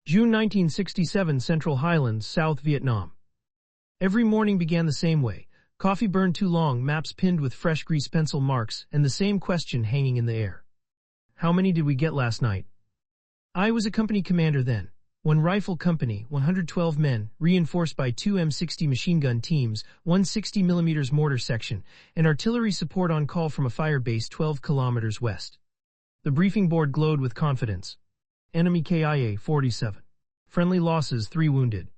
June 1967, Central Highlands, South Vietnam. Every morning began the same way. Coffee burned too long, maps pinned with fresh grease pencil marks, and the same question hanging in the air. How many did we get last night? I was a company commander then. One rifle company, 112 men, reinforced by 2 M60 machine gun teams, 1 60mm mortar section, and artillery support on call from a fire base 12 kilometers west. The briefing board glowed with confidence. Enemy KIA 47. Friendly losses 3 wounded.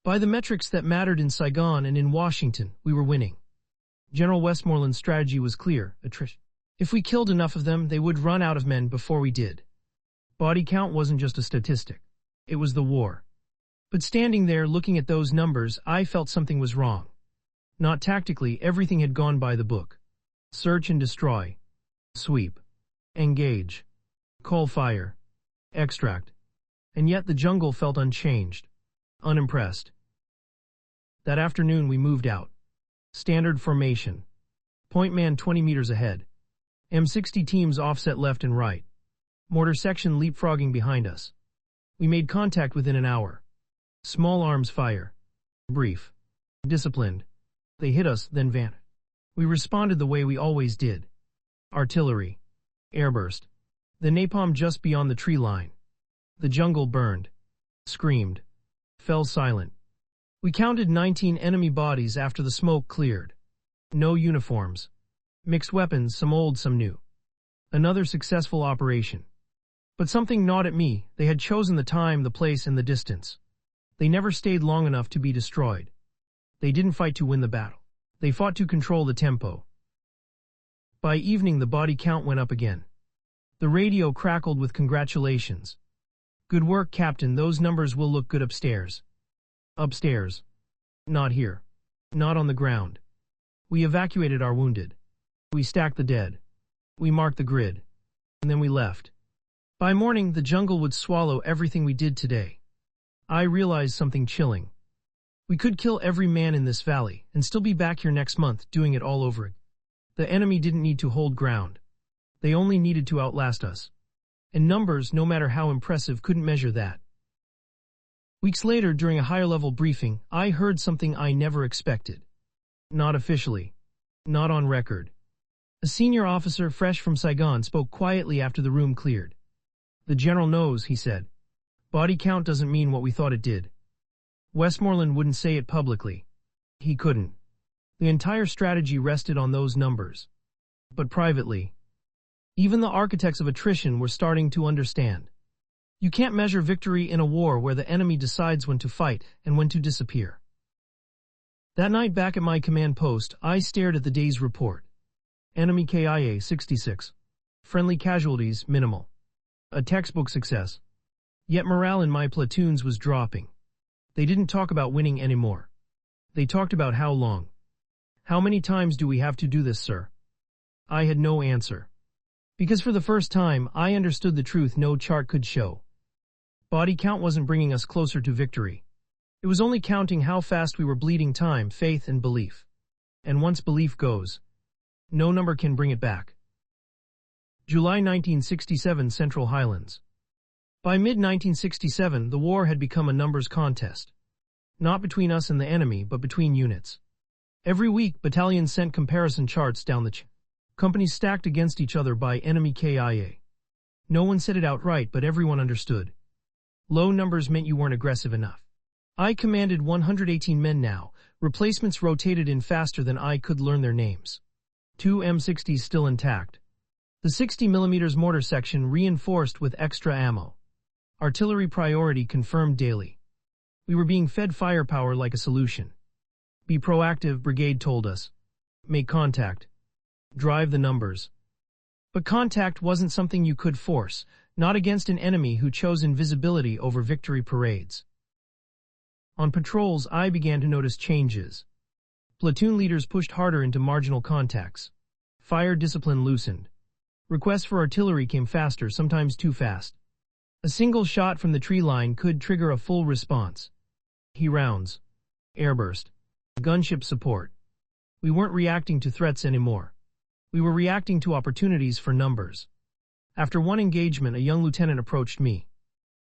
By the metrics that mattered in Saigon and in Washington, we were winning. General Westmoreland's strategy was clear: attrition. If we killed enough of them, they would run out of men before we did. Body count wasn't just a statistic. It was the war. But standing there looking at those numbers, I felt something was wrong. Not tactically, everything had gone by the book. Search and destroy. Sweep. Engage. Call fire. Extract. And yet the jungle felt unchanged. Unimpressed. That afternoon we moved out. Standard formation. Point man 20 meters ahead. M60 teams offset left and right. Mortar section leapfrogging behind us. We made contact within an hour. Small arms fire. Brief. Disciplined. They hit us, then vanished. We responded the way we always did. Artillery. Airburst. The napalm just beyond the tree line. The jungle burned. Screamed. Fell silent. We counted 19 enemy bodies after the smoke cleared. No uniforms. Mixed weapons, some old, some new. Another successful operation. But something gnawed at me. They had chosen the time, the place, and the distance. They never stayed long enough to be destroyed. They didn't fight to win the battle. They fought to control the tempo. By evening, the body count went up again. The radio crackled with congratulations. Good work, Captain. Those numbers will look good upstairs. Upstairs. Not here. Not on the ground. We evacuated our wounded. We stacked the dead. We marked the grid. And then we left. By morning, the jungle would swallow everything we did today. I realized something chilling. We could kill every man in this valley and still be back here next month doing it all over again. The enemy didn't need to hold ground. They only needed to outlast us. And numbers, no matter how impressive, couldn't measure that. Weeks later, during a higher-level briefing, I heard something I never expected. Not officially. Not on record. A senior officer fresh from Saigon spoke quietly after the room cleared. The general knows, he said. Body count doesn't mean what we thought it did. Westmoreland wouldn't say it publicly. He couldn't. The entire strategy rested on those numbers. But privately, even the architects of attrition were starting to understand. You can't measure victory in a war where the enemy decides when to fight and when to disappear. That night back at my command post, I stared at the day's report. Enemy KIA 66. Friendly casualties minimal. A textbook success. Yet morale in my platoons was dropping. They didn't talk about winning anymore. They talked about how long. How many times do we have to do this, sir? I had no answer. Because for the first time, I understood the truth no chart could show. Body count wasn't bringing us closer to victory. It was only counting how fast we were bleeding time, faith, and belief. And once belief goes, no number can bring it back. July 1967, Central Highlands. By mid-1967, the war had become a numbers contest. Not between us and the enemy, but between units. Every week, battalions sent comparison charts down the companies stacked against each other by enemy KIA. No one said it outright, but everyone understood. Low numbers meant you weren't aggressive enough. I commanded 118 men now. Replacements rotated in faster than I could learn their names. 2 M60s still intact. The 60mm mortar section reinforced with extra ammo. Artillery priority confirmed daily. We were being fed firepower like a solution. Be proactive, brigade told us. Make contact. Drive the numbers. But contact wasn't something you could force, not against an enemy who chose invisibility over victory parades. On patrols, I began to notice changes. Platoon leaders pushed harder into marginal contacts. Fire discipline loosened. Requests for artillery came faster, sometimes too fast. A single shot from the tree line could trigger a full response. Rounds. Airburst. Gunship support. We weren't reacting to threats anymore. We were reacting to opportunities for numbers. After one engagement, a young lieutenant approached me.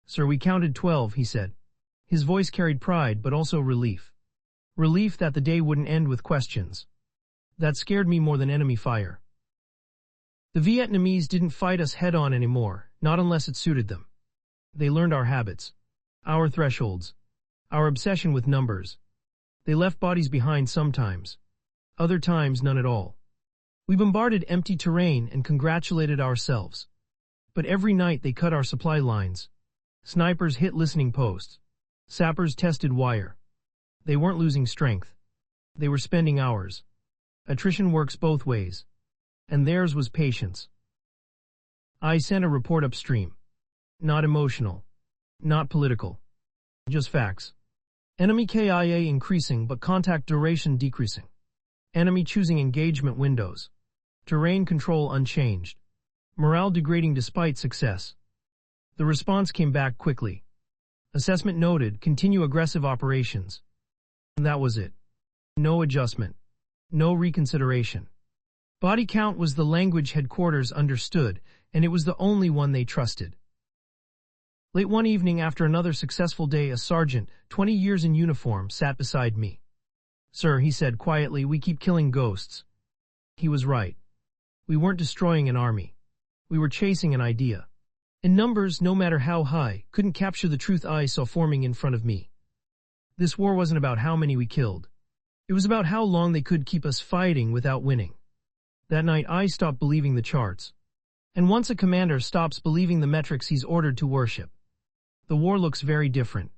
Sir, we counted 12, he said. His voice carried pride but also relief. Relief that the day wouldn't end with questions. That scared me more than enemy fire. The Vietnamese didn't fight us head-on anymore, not unless it suited them. They learned our habits, our thresholds, our obsession with numbers. They left bodies behind sometimes, other times none at all. We bombarded empty terrain and congratulated ourselves. But every night they cut our supply lines. Snipers hit listening posts. Sappers tested wire. They weren't losing strength. They were spending hours. Attrition works both ways. And theirs was patience. I sent a report upstream. Not emotional. Not political. Just facts. Enemy KIA increasing but contact duration decreasing. Enemy choosing engagement windows. Terrain control unchanged. Morale degrading despite success. The response came back quickly. Assessment noted, continue aggressive operations. And that was it. No adjustment. No reconsideration. Body count was the language headquarters understood, and it was the only one they trusted. Late one evening after another successful day, a sergeant, 20 years in uniform, sat beside me. Sir, he said quietly, we keep killing ghosts. He was right. We weren't destroying an army. We were chasing an idea. And numbers, no matter how high, couldn't capture the truth I saw forming in front of me. This war wasn't about how many we killed. It was about how long they could keep us fighting without winning. That night I stopped believing the charts. And once a commander stops believing the metrics he's ordered to worship, the war looks very different.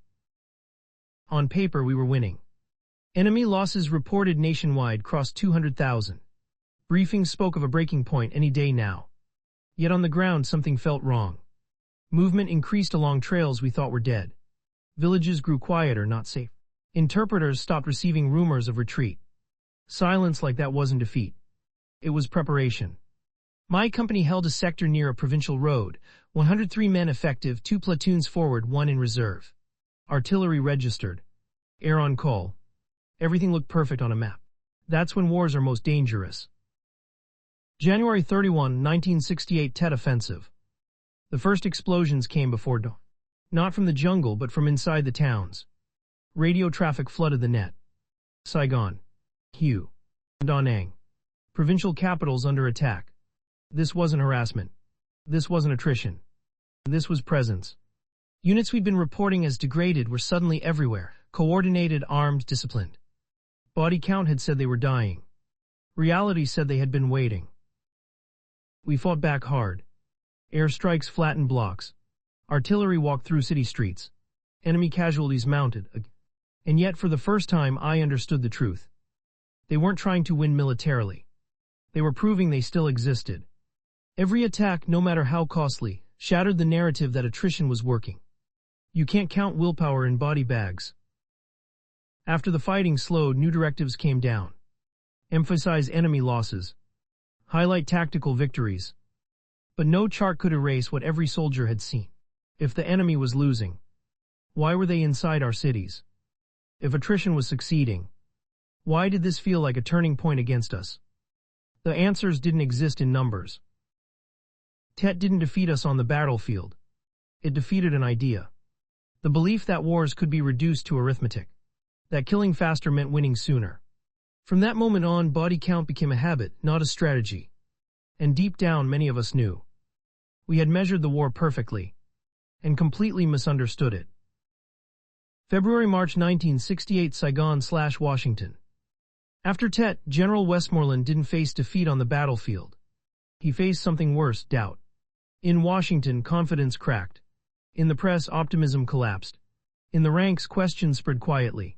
On paper we were winning. Enemy losses reported nationwide crossed 200,000. Briefings spoke of a breaking point any day now. Yet on the ground something felt wrong. Movement increased along trails we thought were dead. Villages grew quieter, not safe. Interpreters stopped receiving rumors of retreat. Silence like that wasn't defeat. It was preparation. My company held a sector near a provincial road, 103 men effective, 2 platoons forward, 1 in reserve. Artillery registered. Air on call. Everything looked perfect on a map. That's when wars are most dangerous. January 31, 1968 Tet Offensive. The first explosions came before dawn. Not from the jungle but from inside the towns. Radio traffic flooded the net. Saigon, Hue, Da Nang. Provincial capitals under attack. This wasn't harassment. This wasn't attrition. This was presence. Units we'd been reporting as degraded were suddenly everywhere, coordinated, armed, disciplined. Body count had said they were dying. Reality said they had been waiting. We fought back hard. Airstrikes flattened blocks. Artillery walked through city streets. Enemy casualties mounted. And yet for the first time I understood the truth. They weren't trying to win militarily. They were proving they still existed. Every attack, no matter how costly, shattered the narrative that attrition was working. You can't count willpower in body bags. After the fighting slowed, new directives came down. Emphasize enemy losses. Highlight tactical victories. But no chart could erase what every soldier had seen. If the enemy was losing, why were they inside our cities? If attrition was succeeding, why did this feel like a turning point against us? The answers didn't exist in numbers. Tet didn't defeat us on the battlefield. It defeated an idea. The belief that wars could be reduced to arithmetic. That killing faster meant winning sooner. From that moment on, body count became a habit, not a strategy. And deep down, many of us knew. We had measured the war perfectly. And completely misunderstood it. February-March 1968 Saigon/Washington. After Tet, General Westmoreland didn't face defeat on the battlefield. He faced something worse, doubt. In Washington, confidence cracked. In the press, optimism collapsed. In the ranks, questions spread quietly.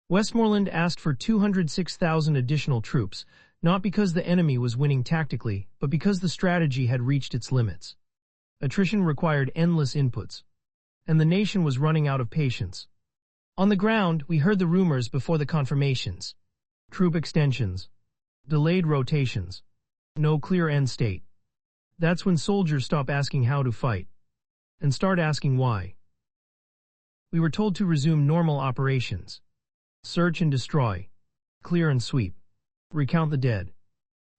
Westmoreland asked for 206,000 additional troops, not because the enemy was winning tactically, but because the strategy had reached its limits. Attrition required endless inputs. And the nation was running out of patience. On the ground, we heard the rumors before the confirmations. Troop extensions. Delayed rotations. No clear end state. That's when soldiers stop asking how to fight. And start asking why. We were told to resume normal operations. Search and destroy. Clear and sweep. Recount the dead.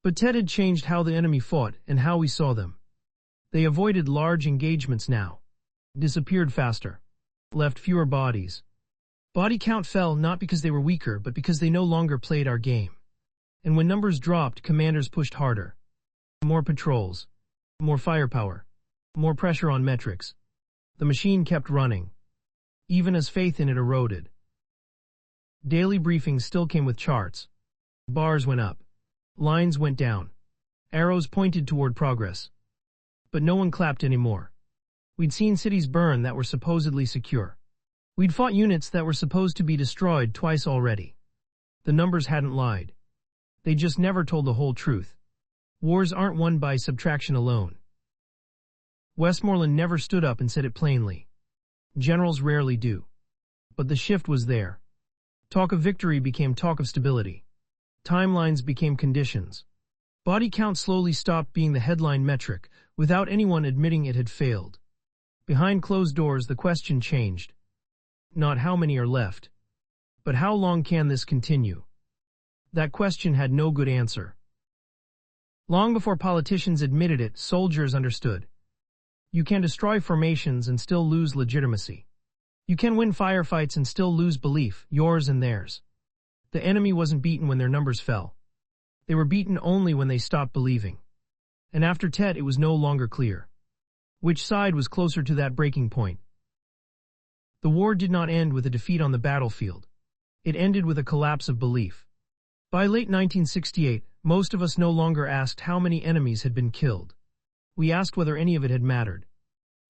But Tet had changed how the enemy fought and how we saw them. They avoided large engagements now. disappeared faster, left fewer bodies. Body count fell not because they were weaker, but because they no longer played our game. And when numbers dropped, commanders pushed harder. More patrols, more firepower, more pressure on metrics. The machine kept running, even as faith in it eroded. Daily briefings still came with charts. Bars went up, lines went down, arrows pointed toward progress. But no one clapped anymore. We'd seen cities burn that were supposedly secure. We'd fought units that were supposed to be destroyed twice already. The numbers hadn't lied. They just never told the whole truth. Wars aren't won by subtraction alone. Westmoreland never stood up and said it plainly. Generals rarely do. But the shift was there. Talk of victory became talk of stability. Timelines became conditions. Body count slowly stopped being the headline metric, without anyone admitting it had failed. Behind closed doors, the question changed. Not how many are left, but how long can this continue? That question had no good answer. Long before politicians admitted it, soldiers understood. You can destroy formations and still lose legitimacy. You can win firefights and still lose belief, yours and theirs. The enemy wasn't beaten when their numbers fell. They were beaten only when they stopped believing. And after Tet, it was no longer clear which side was closer to that breaking point. The war did not end with a defeat on the battlefield. It ended with a collapse of belief. By late 1968, most of us no longer asked how many enemies had been killed. We asked whether any of it had mattered.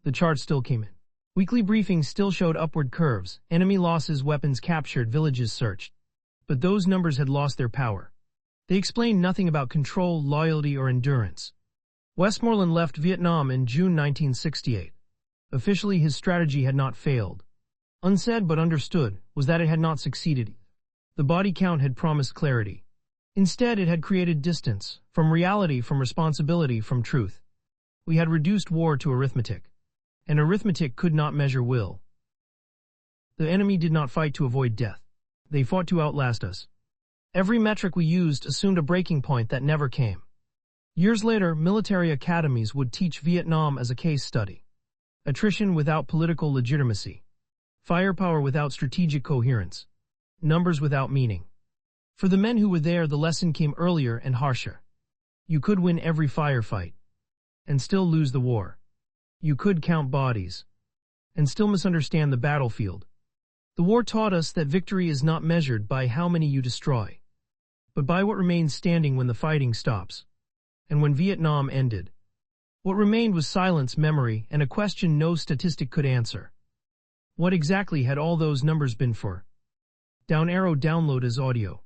The charts still came in. Weekly briefings still showed upward curves, enemy losses, weapons captured, villages searched. But those numbers had lost their power. They explained nothing about control, loyalty, or endurance. Westmoreland left Vietnam in June 1968. Officially, his strategy had not failed. Unsaid but understood was that it had not succeeded. The body count had promised clarity. Instead, it had created distance, from reality, from responsibility, from truth. We had reduced war to arithmetic. And arithmetic could not measure will. The enemy did not fight to avoid death. They fought to outlast us. Every metric we used assumed a breaking point that never came. Years later, military academies would teach Vietnam as a case study. Attrition without political legitimacy. Firepower without strategic coherence. Numbers without meaning. For the men who were there, the lesson came earlier and harsher. You could win every firefight and still lose the war. You could count bodies and still misunderstand the battlefield. The war taught us that victory is not measured by how many you destroy, but by what remains standing when the fighting stops. And when Vietnam ended, what remained was silence, memory, and a question no statistic could answer. What exactly had all those numbers been for? Down arrow download as audio.